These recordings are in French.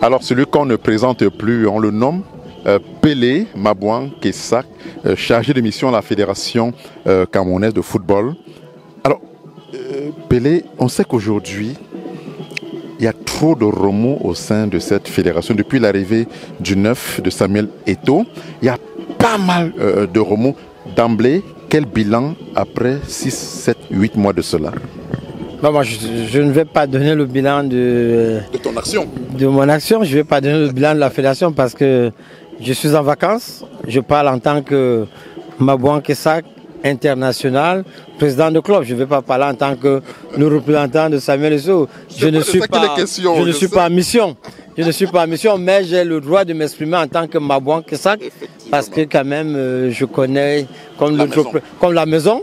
Alors celui qu'on ne présente plus, on le nomme Pelé Mabouan Kessak, chargé de mission à la Fédération camerounaise de football. Alors, Pelé, on sait qu'aujourd'hui, il y a trop de remous au sein de cette fédération. Depuis l'arrivée du neuf de Samuel Eto'o, il y a pas mal de remous. D'emblée, quel bilan après 6, 7, 8 mois de cela? Non, moi, je ne vais pas donner le bilan de ton action. De mon action. Je ne vais pas donner le bilan de la fédération parce que je suis en vacances. Je parle en tant que Mabouan Kessak, international, président de club. Je ne vais pas parler en tant que le représentant de Samuel Eto'o. Je ne suis pas en mission. Je ne suis pas en mission, mais j'ai le droit de m'exprimer en tant que Mabouan Kessak parce que quand même, je connais comme la maison.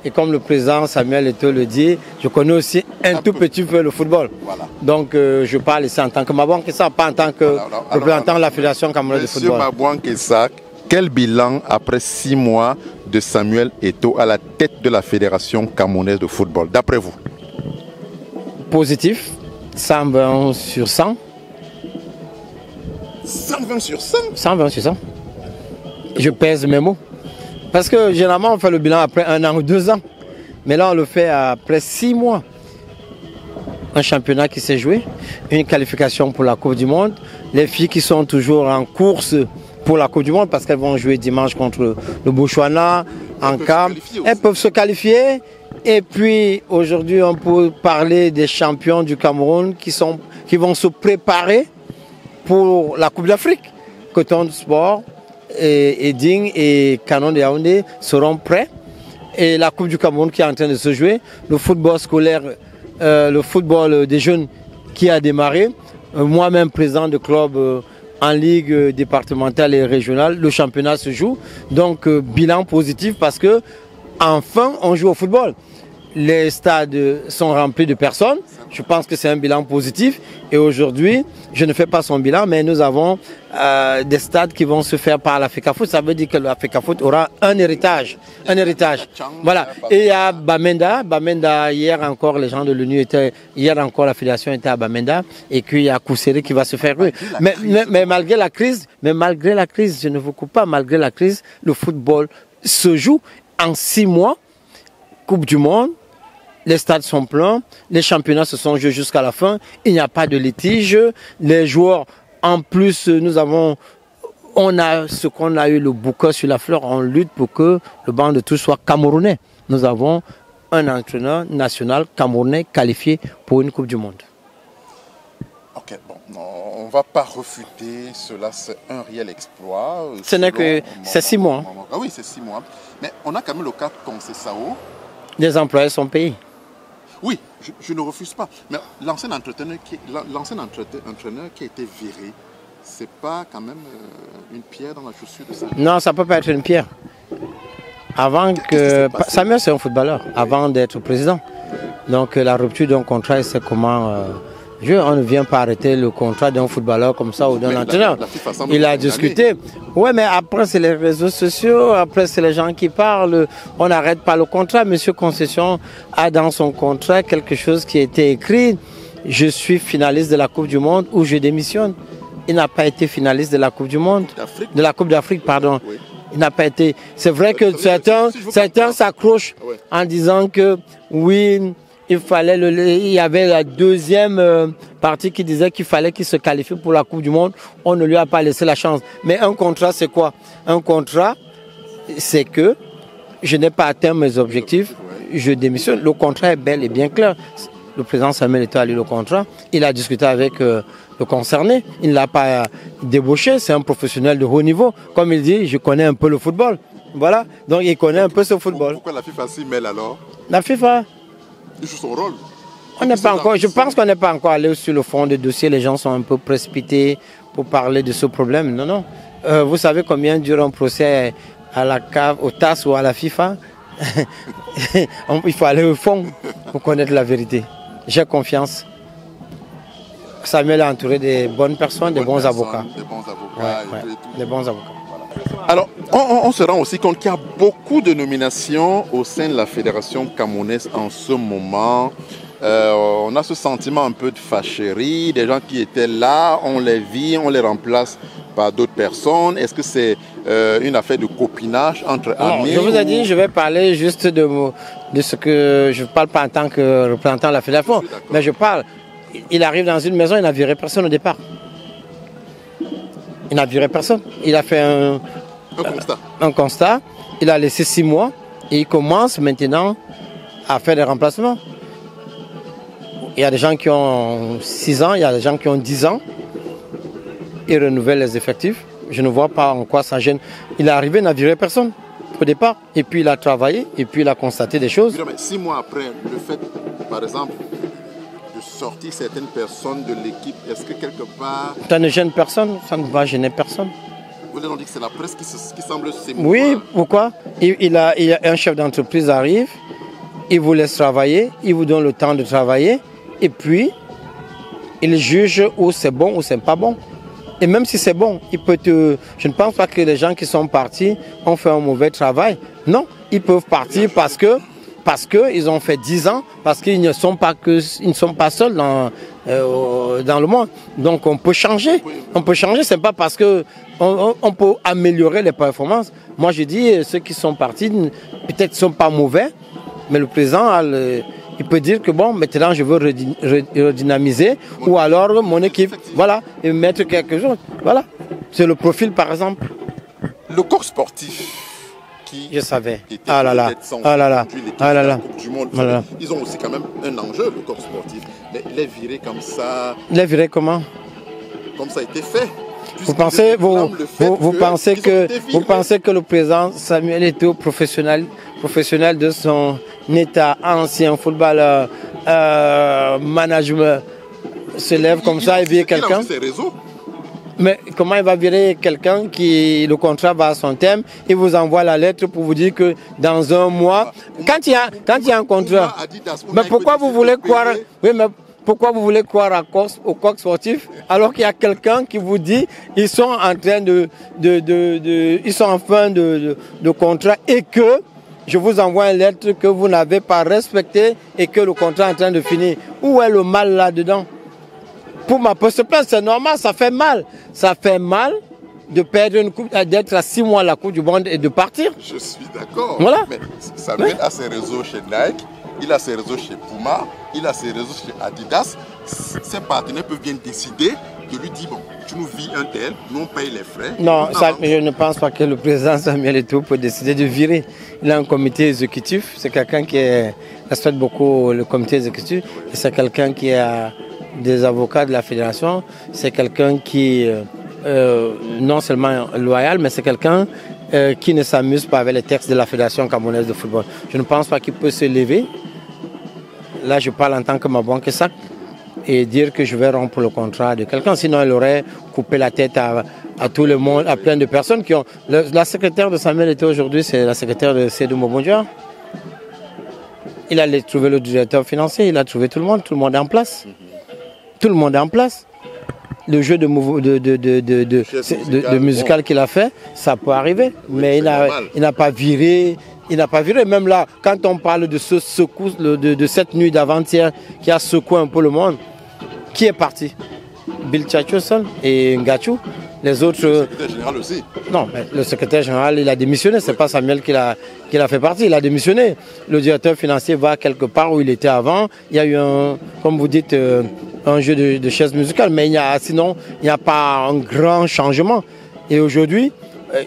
Et comme le président Samuel Eto'o le dit, je connais aussi un tout petit peu le football. Voilà. Donc je parle ici en tant que Mabouan Kessak, pas en tant que représentant de la Fédération camerounaise de football. Monsieur Mabouan Kessak, quel bilan après 6 mois de Samuel Eto'o à la tête de la Fédération camerounaise de football, d'après vous? Positif, 120 sur 100. 120 sur 100? 120 sur 100. Je pèse mes mots. Parce que généralement, on fait le bilan après 1 an ou 2 ans. Mais là, on le fait après 6 mois. Un championnat qui s'est joué, une qualification pour la Coupe du Monde. Les filles qui sont toujours en course pour la Coupe du Monde parce qu'elles vont jouer dimanche contre le Botswana, en CAN. Elles peuvent se qualifier. Et puis, aujourd'hui, on peut parler des champions du Cameroun qui vont se préparer pour la Coupe d'Afrique. Coton Sport, Eding et Canon de Yaoundé seront prêts. Et la Coupe du Cameroun qui est en train de se jouer, le football scolaire, le football des jeunes qui a démarré, moi-même président de club en ligue départementale et régionale, le championnat se joue. Donc bilan positif parce que enfin on joue au football. Les stades sont remplis de personnes. Je pense que c'est un bilan positif. Et aujourd'hui, je ne fais pas son bilan, mais nous avons des stades qui vont se faire par l'Africafoot. Ça veut dire que l'Africafoot aura un héritage. Un héritage. Voilà. Et il y a Bamenda. Bamenda, hier encore, les gens de l'ONU étaient... Hier encore, la fédération était à Bamenda. Et puis, il y a Kousseri qui va se faire... Mais malgré la crise, je ne vous coupe pas, malgré la crise, le football se joue en 6 mois. Coupe du Monde. Les stades sont pleins, les championnats se sont joués jusqu'à la fin, il n'y a pas de litige. Les joueurs, en plus, on a ce qu'on a eu le bouquet sur la fleur, on lutte pour que le banc de touche soit camerounais. Nous avons un entraîneur national camerounais qualifié pour une Coupe du Monde. Ok, bon, on ne va pas refuter cela, c'est un réel exploit. Ce n'est que c'est 6 mois. Ah oui, c'est 6 mois. Mais on a quand même le cas de Conceição. Les employés sont payés. Oui, je ne refuse pas. Mais l'ancien entraîneur qui a été viré, c'est pas quand même une pierre dans la chaussure de ça? Non, ça ne peut pas être une pierre. Samuel, c'est un footballeur, avant d'être président. Donc la rupture d'un contrat, c'est comment... on ne vient pas arrêter le contrat d'un footballeur comme ça ou d'un entraîneur. Il a discuté. Oui, mais après, c'est les réseaux sociaux, après, c'est les gens qui parlent. On n'arrête pas le contrat. Monsieur Conceição a dans son contrat quelque chose qui a été écrit. Je suis finaliste de la Coupe du Monde ou je démissionne. Il n'a pas été finaliste de la Coupe du Monde. De la Coupe d'Afrique, pardon. Oui. Il n'a pas été. C'est vrai que certains s'accrochent en disant que oui... Il y avait la deuxième partie qui disait qu'il fallait qu'il se qualifie pour la Coupe du Monde. On ne lui a pas laissé la chance. Mais un contrat, c'est quoi? Un contrat, c'est que je n'ai pas atteint mes objectifs, je démissionne. Le contrat est bel et bien clair. Le président Samuel Eto'o a lu le contrat. Il a discuté avec le concerné. Il ne l'a pas débauché. C'est un professionnel de haut niveau. Comme il dit, je connais un peu le football. Voilà. Donc il connaît un peu ce football. Pourquoi la FIFA s'y mêle alors? La FIFA... Il joue son rôle. Je pense qu'on n'est pas encore allé sur le fond du dossier. Les gens sont un peu précipités pour parler de ce problème. Non, non. Vous savez combien dure un procès à la CAF, au TAS ou à la FIFA? Il faut aller au fond pour connaître la vérité. J'ai confiance. Samuel est entouré de bonnes personnes, de bons avocats. Des bons avocats. Alors, on se rend aussi compte qu'il y a beaucoup de nominations au sein de la Fédération camerounaise en ce moment. on a ce sentiment un peu de fâcherie, des gens qui étaient là, on les vit, on les remplace par d'autres personnes. Est-ce que c'est une affaire de copinage entre amis? Je vous ai dit, je vais parler juste de ce que... Je ne parle pas en tant que représentant de la fédération, mais je parle. Il arrive dans une maison, il n'a viré personne au départ. Il n'a viré personne. Il a fait un constat. Il a laissé 6 mois et il commence maintenant à faire des remplacements. Il y a des gens qui ont 6 ans, il y a des gens qui ont 10 ans. Il renouvelle les effectifs. Je ne vois pas en quoi ça gêne. Il est arrivé, il n'a viré personne au départ. Et puis il a travaillé, et puis il a constaté des choses. Mais 6 mois après, le fait, par exemple, de sortir certaines personnes de l'équipe, est-ce que quelque part... Ça ne gêne personne, ça ne va gêner personne. Vous avez dit que c'est la presse qui semble s'émouvoir. Oui, pourquoi? Il y a un chef d'entreprise arrive, il vous laisse travailler, il vous donne le temps de travailler, et puis il juge où c'est bon ou c'est pas bon. Et même si c'est bon, il peut te... Je ne pense pas que les gens qui sont partis ont fait un mauvais travail. Non, ils peuvent partir parce qu'ils ont fait 10 ans, parce qu'ils ne sont pas seuls dans le monde. Donc on peut changer. On peut changer, c'est pas parce que on peut améliorer les performances. Moi je dis, ceux qui sont partis, peut-être ne sont pas mauvais, mais le président il peut dire que bon, maintenant je veux redynamiser ou alors mon équipe, voilà, et mettre quelque chose. Voilà, c'est le profil par exemple. Le corps sportif qui... Je savais. Était ah là là, ah là là, ah là là. Du monde, ils ont aussi quand même un enjeu, le corps sportif. Les virer comme ça... Les virer comment? Comme ça a été fait. Vous pensez que le président Samuel Eto'o, professionnel de son état, ancien footballeur, management, se lève comme ça et vire quelqu'un? Mais comment il va virer quelqu'un qui, le contrat va à son terme, il vous envoie la lettre pour vous dire que dans un mois, quand il y a un contrat, mais pourquoi vous voulez croire, oui, mais pourquoi vous voulez croire au corps sportif alors qu'il y a quelqu'un qui vous dit ils sont en train ils sont en fin de contrat et que je vous envoie une lettre que vous n'avez pas respectée et que le contrat est en train de finir. Où est le mal là-dedans? Pour ma poste place, c'est normal, ça fait mal. Ça fait mal de perdre une coupe, d'être à 6 mois à la Coupe du Monde et de partir. Je suis d'accord. Voilà. Mais Samuel a ses réseaux chez Nike, il a ses réseaux chez Puma, il a ses réseaux chez Adidas. Ses partenaires peuvent bien décider de lui dire, bon, tu nous vis un tel, nous on paye les frais. Non, je ne pense pas que le président Samuel Eto'o peut décider de virer. Il a un comité exécutif, c'est quelqu'un qui respecte beaucoup le comité exécutif, et c'est quelqu'un qui a des avocats de la fédération, c'est quelqu'un qui non seulement loyal, mais c'est quelqu'un qui ne s'amuse pas avec les textes de la fédération camerounaise de football. Je ne pense pas qu'il peut se lever. Là, je parle en tant que Mabouan Kesak et dire que je vais rompre le contrat de quelqu'un. Sinon, il aurait coupé la tête à tout le monde, à plein de personnes qui ont... La secrétaire de Samuel Eto'o aujourd'hui, c'est la secrétaire de Seydou Mobondia. Il a trouvé le directeur financier, il a trouvé tout le monde est en place. Tout le monde est en place. Le jeu de musical qu'il a fait, ça peut arriver. Oui, mais il n'a pas viré. Il n'a pas viré. Même là, quand on parle de ce secousse, de cette nuit d'avant-hier qui a secoué un peu le monde, qui est parti? Bill Tchatcho seul et Ngachou. Les autres... Le secrétaire général aussi. Non, mais le secrétaire général, il a démissionné. C'est pas Samuel qui l'a fait partie. Il a démissionné. Le directeur financier va quelque part où il était avant. Il y a eu comme vous dites, un jeu de chaises musicales. Mais sinon, il n'y a pas un grand changement. Et aujourd'hui,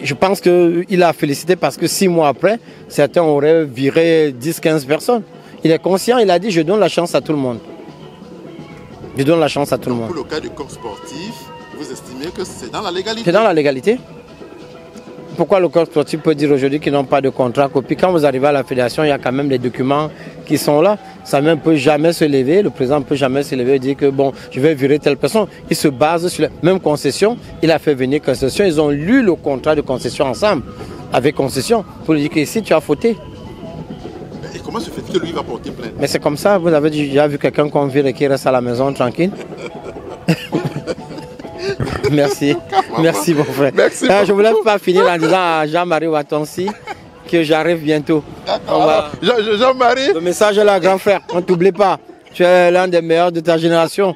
je pense qu'il a félicité parce que 6 mois après, certains auraient viré 10-15 personnes. Il est conscient, il a dit, je donne la chance à tout le monde. Je donne la chance à tout le monde. Pour le cas du corps sportif, vous estimez que c'est dans la légalité? C'est dans la légalité. Pourquoi le corps sportif peut dire aujourd'hui qu'ils n'ont pas de contrat copie? Quand vous arrivez à la fédération, il y a quand même des documents qui sont là. Ça ne peut jamais se lever, le président ne peut jamais se lever et dire que bon, je vais virer telle personne. Il se base sur la même concession. Il a fait venir concession. Ils ont lu le contrat de concession ensemble, avec concession, pour lui dire qu'ici tu as fauté. Et comment se fait-il que lui va porter plainte? Mais c'est comme ça, vous avez déjà vu quelqu'un qu'on vire et qui reste à la maison tranquille? Merci. Merci mon frère. Merci je ne voulais pas finir en disant à Jean-Marie Watonsi que j'arrive bientôt. Jean-Marie. Le message est là, grand frère. On ne t'oublie pas. Tu es l'un des meilleurs de ta génération.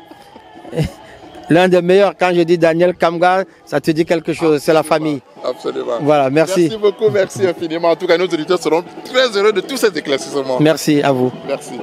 L'un des meilleurs. Quand je dis Daniel Kamga, ça te dit quelque chose. C'est la famille. Absolument. Voilà, merci. Merci beaucoup, merci infiniment. En tout cas, nos auditeurs seront très heureux de tous ces éclaircissements. Merci à vous. Merci.